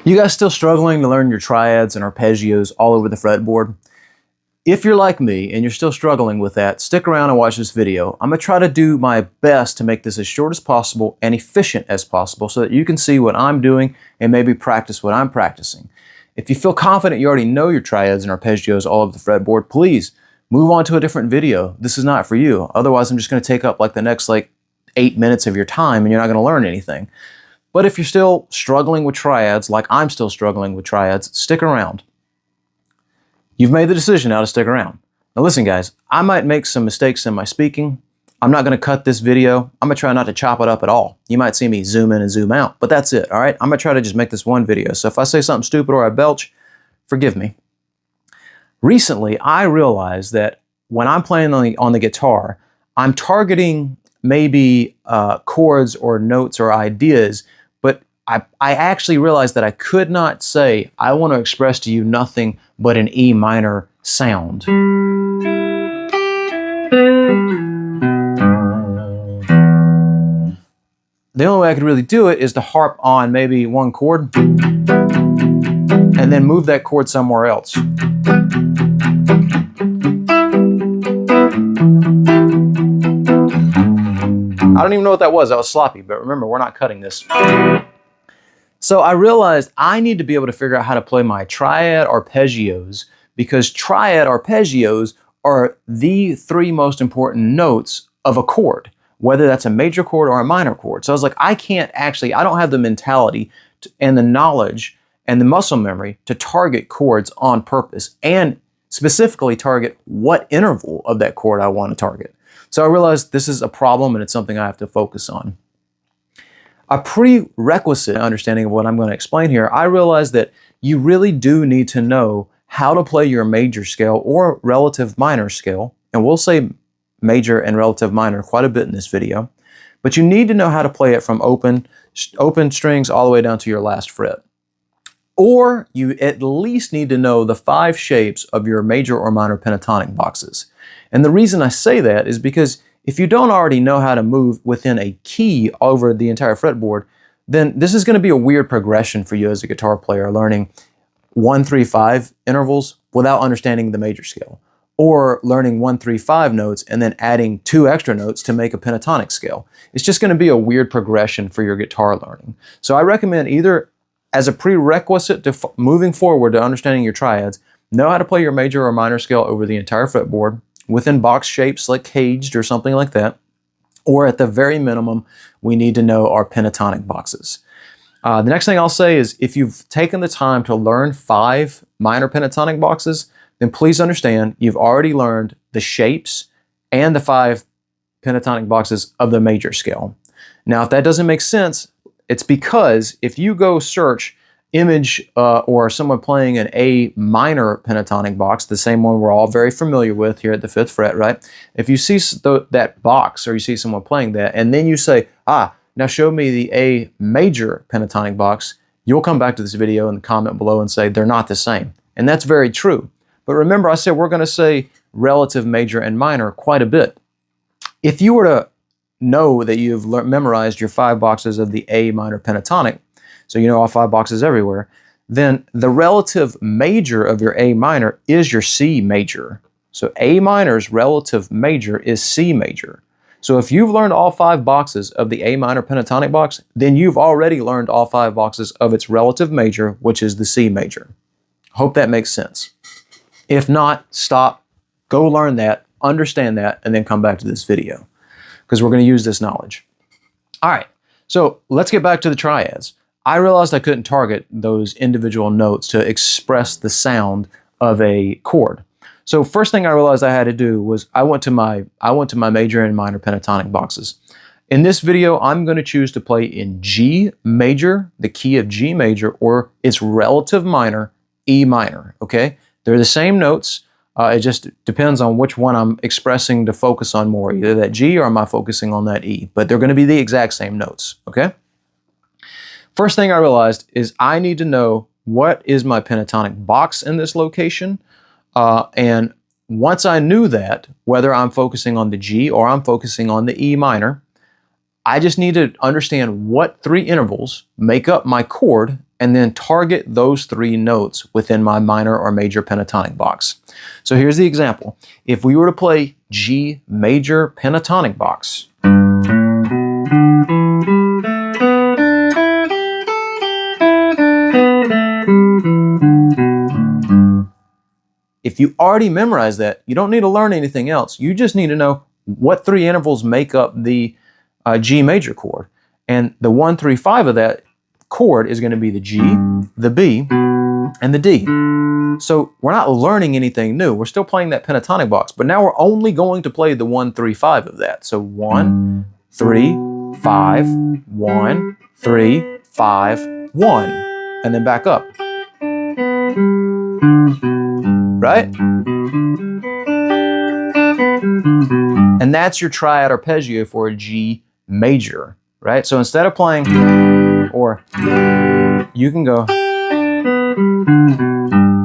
You guys still struggling to learn your triads and arpeggios all over the fretboard? If you're like me and you're still struggling with that, stick around and watch this video. I'm going to try to do my best to make this as short as possible and efficient as possible so that you can see what I'm doing and maybe practice what I'm practicing. If you feel confident you already know your triads and arpeggios all over the fretboard, please move on to a different video. This is not for you. Otherwise, I'm just going to take up like the next 8 minutes of your time and you're not going to learn anything. But if you're still struggling with triads, like I'm still struggling with triads, stick around. You've made the decision now to stick around. Now listen guys, I might make some mistakes in my speaking. I'm not going to cut this video. I'm going to try not to chop it up at all. You might see me zoom in and zoom out, but that's it, all right? I'm going to try to just make this one video. So if I say something stupid or I belch, forgive me. Recently, I realized that when I'm playing on the guitar, I'm targeting maybe chords or notes or ideas, but I actually realized that I could not say, I want to express to you nothing but an E minor sound. The only way I could really do it is to harp on maybe one chord and then move that chord somewhere else. I don't even know what that was. That was sloppy, but remember, we're not cutting this. So I realized I need to be able to figure out how to play my triad arpeggios, because triad arpeggios are the three most important notes of a chord, whether that's a major chord or a minor chord. So I was like, I don't have the mentality and the knowledge and the muscle memory to target chords on purpose and specifically target what interval of that chord I want to target. So I realized this is a problem and it's something I have to focus on. A prerequisite understanding of what I'm going to explain here, I realized that you really do need to know how to play your major scale or relative minor scale, and we'll say major and relative minor quite a bit in this video, but you need to know how to play it from open strings all the way down to your last fret. Or you at least need to know the 5 shapes of your major or minor pentatonic boxes. And the reason I say that is because if you don't already know how to move within a key over the entire fretboard, then this is going to be a weird progression for you as a guitar player, learning 1, 3, 5 intervals without understanding the major scale, or learning 1, 3, 5 notes and then adding 2 extra notes to make a pentatonic scale. It's just going to be a weird progression for your guitar learning. So I recommend either as a prerequisite to moving forward to understanding your triads, know how to play your major or minor scale over the entire fretboard within box shapes like caged or something like that, or at the very minimum, we need to know our pentatonic boxes. The next thing I'll say is if you've taken the time to learn 5 minor pentatonic boxes, then please understand you've already learned the shapes and the 5 pentatonic boxes of the major scale. Now, if that doesn't make sense, it's because if you go search image or someone playing an A minor pentatonic box, the same one we're all very familiar with here at the 5th fret, right? If you see that box or you see someone playing that and then you say, now show me the A major pentatonic box, you'll come back to this video and comment below and say they're not the same. And that's very true. But remember, I said we're going to say relative major and minor quite a bit. If you were to know that you've memorized your 5 boxes of the A minor pentatonic, so you know all 5 boxes everywhere, then the relative major of your A minor is your C major. So A minor's relative major is C major. So if you've learned all 5 boxes of the A minor pentatonic box, then you've already learned all 5 boxes of its relative major, which is the C major. Hope that makes sense. If not, stop, go learn that, understand that, and then come back to this video, because we're going to use this knowledge. All right, so let's get back to the triads. I realized I couldn't target those individual notes to express the sound of a chord. So first thing I realized I had to do was I went to my major and minor pentatonic boxes. In this video, I'm going to choose to play in G major, the key of G major, or its relative minor, E minor, okay? They're the same notes. It just depends on which one I'm expressing to focus on more, either that G or am I focusing on that E, but they're going to be the exact same notes, okay? First thing I realized is I need to know what is my pentatonic box in this location. And once I knew that, whether I'm focusing on the G or I'm focusing on the E minor, I just need to understand what 3 intervals make up my chord and then target those 3 notes within my minor or major pentatonic box. So here's the example. If we were to play G major pentatonic box, if you already memorized that, you don't need to learn anything else. You just need to know what 3 intervals make up the G major chord. And the 1, 3, 5 of that chord is going to be the G, the B, and the D. So we're not learning anything new. We're still playing that pentatonic box, but now we're only going to play the 1, 3, 5 of that. So 1, 3, 5, 1, 3, 5, 1, and then back up. Right? And that's your triad arpeggio for a G major, right? So instead of playing, or you can go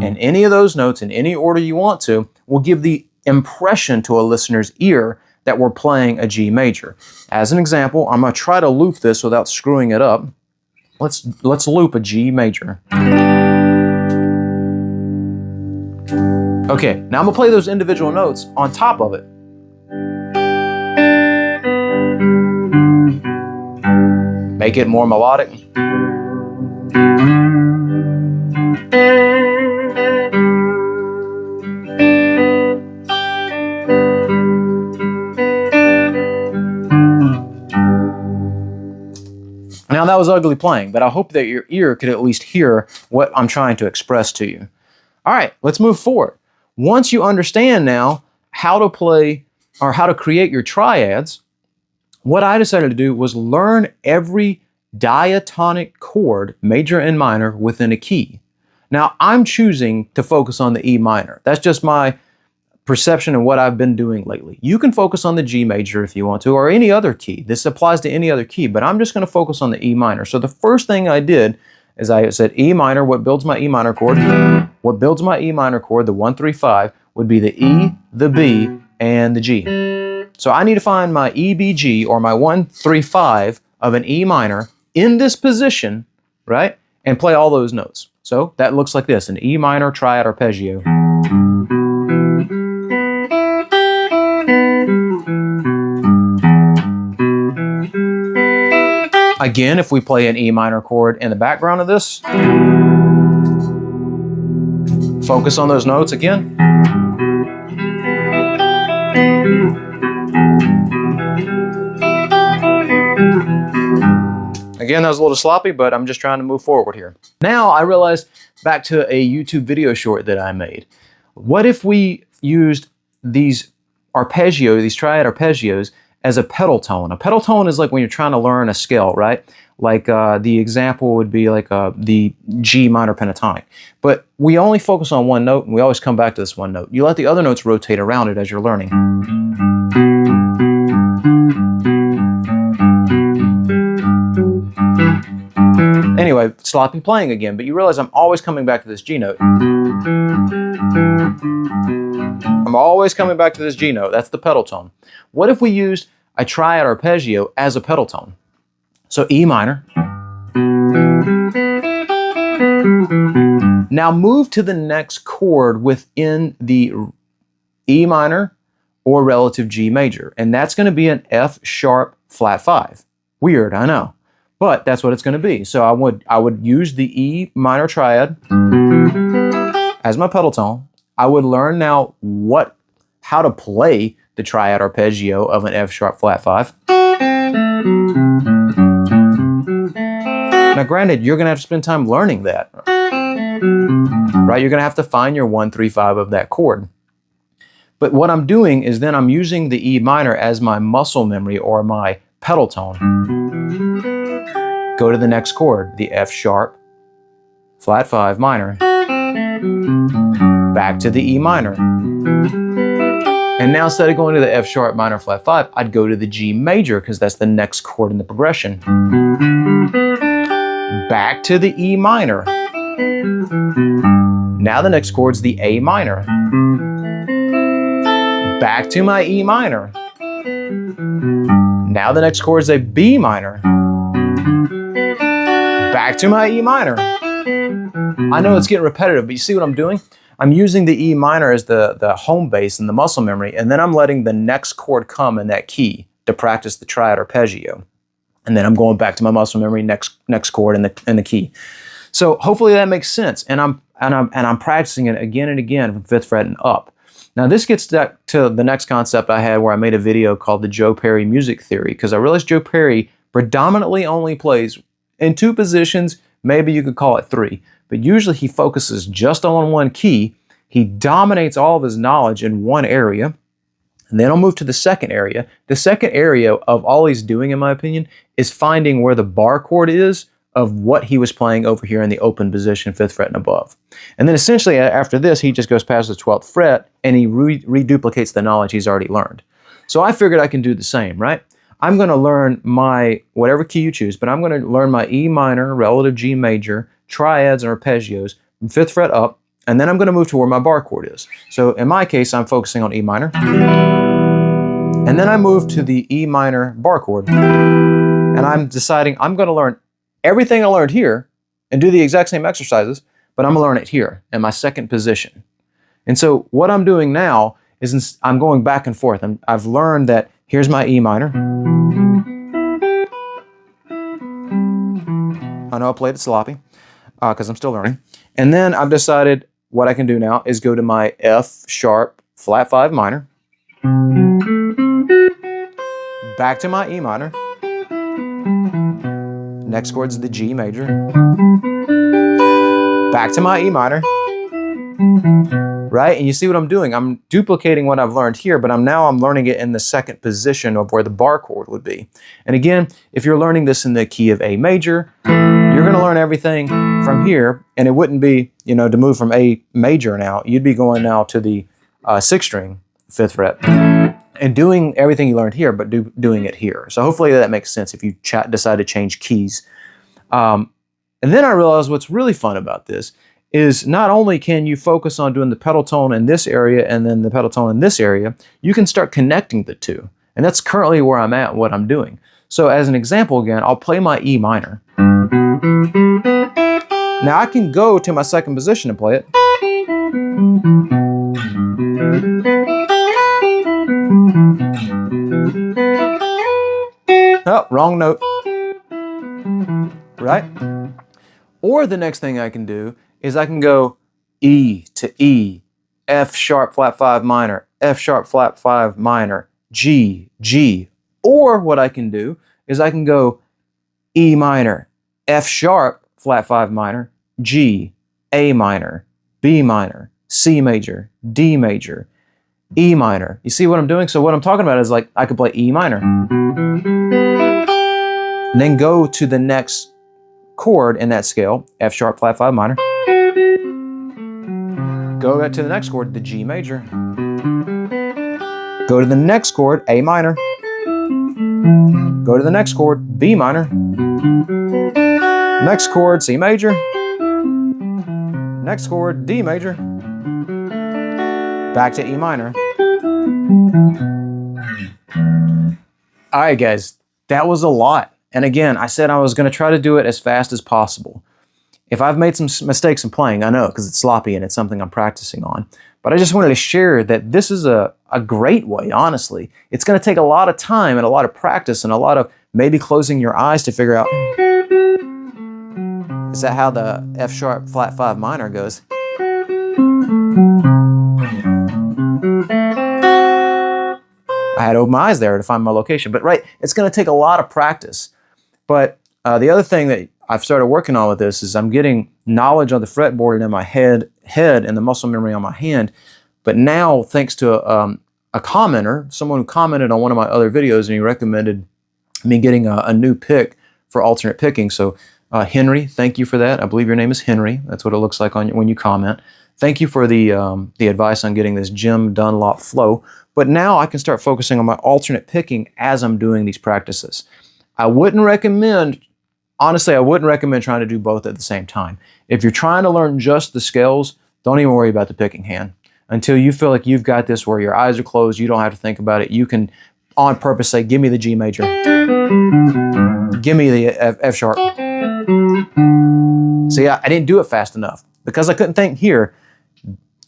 in any of those notes in any order you want to, will give the impression to a listener's ear that we're playing a G major. As an example, I'm going to try to loop this without screwing it up. Let's loop a G major. Okay, now I'm going to play those individual notes on top of it. Make it more melodic. Now that was ugly playing, but I hope that your ear could at least hear what I'm trying to express to you. All right, let's move forward. Once you understand now how to play or how to create your triads, what I decided to do was learn every diatonic chord, major and minor, within a key. Now, I'm choosing to focus on the E minor. That's just my perception and what I've been doing lately. You can focus on the G major if you want to, or any other key. This applies to any other key, but I'm just going to focus on the E minor. So the first thing I did is I said E minor, what builds my E minor chord? What builds my E minor chord, the 1, 3, 5, would be the E, the B, and the G. So I need to find my E, B, G, or my 1, 3, 5 of an E minor in this position, right? And play all those notes. So that looks like this, an E minor triad arpeggio. Again, if we play an E minor chord in the background of this, focus on those notes again. Again, that was a little sloppy, but I'm just trying to move forward here. Now I realized, back to a YouTube video short that I made. What if we used these arpeggios, these triad arpeggios, as a pedal tone? A pedal tone is like when you're trying to learn a scale, right? Like the example would be like the G minor pentatonic. But we only focus on one note, and we always come back to this one note. You let the other notes rotate around it as you're learning. Anyway, sloppy playing again, but you realize I'm always coming back to this G note. I'm always coming back to this G note. That's the pedal tone. What if we used a triad arpeggio as a pedal tone? So E minor. Now move to the next chord within the E minor or relative G major, and that's going to be an F sharp flat 5. Weird, I know. But that's what it's going to be. So I would use the E minor triad as my pedal tone. I would learn now how to play the triad arpeggio of an F sharp flat 5. Now granted, you're going to have to spend time learning that. Right? You're going to have to find your 1, 3, 5 of that chord. But what I'm doing is then I'm using the E minor as my muscle memory or my pedal tone. Go to the next chord, the F sharp, flat 5 minor. Back to the E minor. And now instead of going to the F sharp minor flat 5, I'd go to the G major because that's the next chord in the progression. Back to the E minor. Now the next chord's the A minor. Back to my E minor. Now the next chord is a B minor. Back back to my E minor. I know it's getting repetitive, but you see what I'm doing? I'm using the E minor as the home base and the muscle memory, and then I'm letting the next chord come in that key to practice the triad arpeggio. And then I'm going back to my muscle memory, next chord in the key. So hopefully that makes sense. And I'm practicing it again and again from 5th fret and up. Now this gets to the next concept I had where I made a video called the Joe Perry Music Theory, because I realized Joe Perry predominantly only plays in 2 positions, maybe you could call it 3, but usually he focuses just on one key. He dominates all of his knowledge in one area, and then I'll move to the second area. The second area of all he's doing, in my opinion, is finding where the bar chord is of what he was playing over here in the open position, 5th fret and above. And then essentially after this, he just goes past the 12th fret and he reduplicates the knowledge he's already learned. So I figured I can do the same, right? I'm going to learn my, whatever key you choose, but I'm going to learn my E minor, relative G major, triads and arpeggios from 5th fret up, and then I'm going to move to where my bar chord is. So in my case, I'm focusing on E minor. And then I move to the E minor bar chord. And I'm deciding I'm going to learn everything I learned here and do the exact same exercises, but I'm going to learn it here in my second position. And so what I'm doing now is I'm going back and forth. I've learned that here's my E minor. I know I played it sloppy because I'm still learning. And then I've decided what I can do now is go to my F sharp flat 5 minor, back to my E minor, next chord's the G major, back to my E minor, right? And you see what I'm doing? I'm duplicating what I've learned here, but I'm learning it in the second position of where the bar chord would be. And again, if you're learning this in the key of A major, you're going to learn everything from here, and it wouldn't be, to move from A major now, you'd be going now to the 6th string, 5th fret, and doing everything you learned here, but doing it here. So hopefully that makes sense if you decide to change keys. And then I realized what's really fun about this is not only can you focus on doing the pedal tone in this area and then the pedal tone in this area, you can start connecting the two. And that's currently where I'm at, what I'm doing. So as an example again, I'll play my E minor. Now I can go to my second position and play it. Oh, wrong note. Right? Or the next thing I can do is I can go E to E, F sharp flat 5 minor, F sharp flat 5 minor, G, G. Or what I can do is I can go E minor, F sharp flat 5 minor, G, A minor, B minor, C major, D major, E minor. You see what I'm doing? So what I'm talking about is like I could play E minor, and then go to the next chord in that scale, F sharp flat 5 minor, go back to the next chord, the G major, go to the next chord, A minor, go to the next chord, B minor, next chord, C major, next chord, D major, back to E minor. All right, guys, that was a lot. And again, I said I was going to try to do it as fast as possible. If I've made some mistakes in playing, I know, because it's sloppy and it's something I'm practicing on. But I just wanted to share that this is a great way, honestly. It's going to take a lot of time and a lot of practice and a lot of maybe closing your eyes to figure out, is that how the F sharp flat 5 minor goes? I had to open my eyes there to find my location. But right, it's going to take a lot of practice. But the other thing that I've started working on with this is I'm getting knowledge on the fretboard and in my head and the muscle memory on my hand. But now, thanks to a commenter, someone who commented on one of my other videos, and he recommended me getting a new pick for alternate picking. So Henry, thank you for that. I believe your name is Henry. That's what it looks like when you comment. Thank you for the advice on getting this Jim Dunlop flow. But now I can start focusing on my alternate picking as I'm doing these practices. I wouldn't recommend, honestly, I wouldn't recommend trying to do both at the same time. If you're trying to learn just the scales, don't even worry about the picking hand. Until you feel like you've got this where your eyes are closed, you don't have to think about it. You can, on purpose, say, give me the G major. Give me the F sharp. See, I didn't do it fast enough. Because I couldn't think here,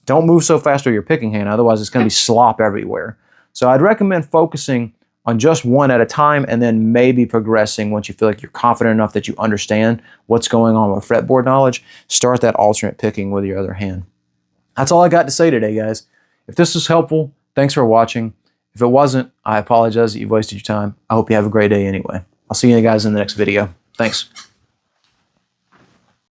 don't move so fast with your picking hand, otherwise it's going to be slop everywhere. So I'd recommend focusing on just one at a time and then maybe progressing once you feel like you're confident enough that you understand what's going on with fretboard knowledge. Start that alternate picking with your other hand. That's all I got to say today, guys. If this was helpful, thanks for watching. If it wasn't, I apologize that you've wasted your time. I hope you have a great day anyway. I'll see you guys in the next video. Thanks.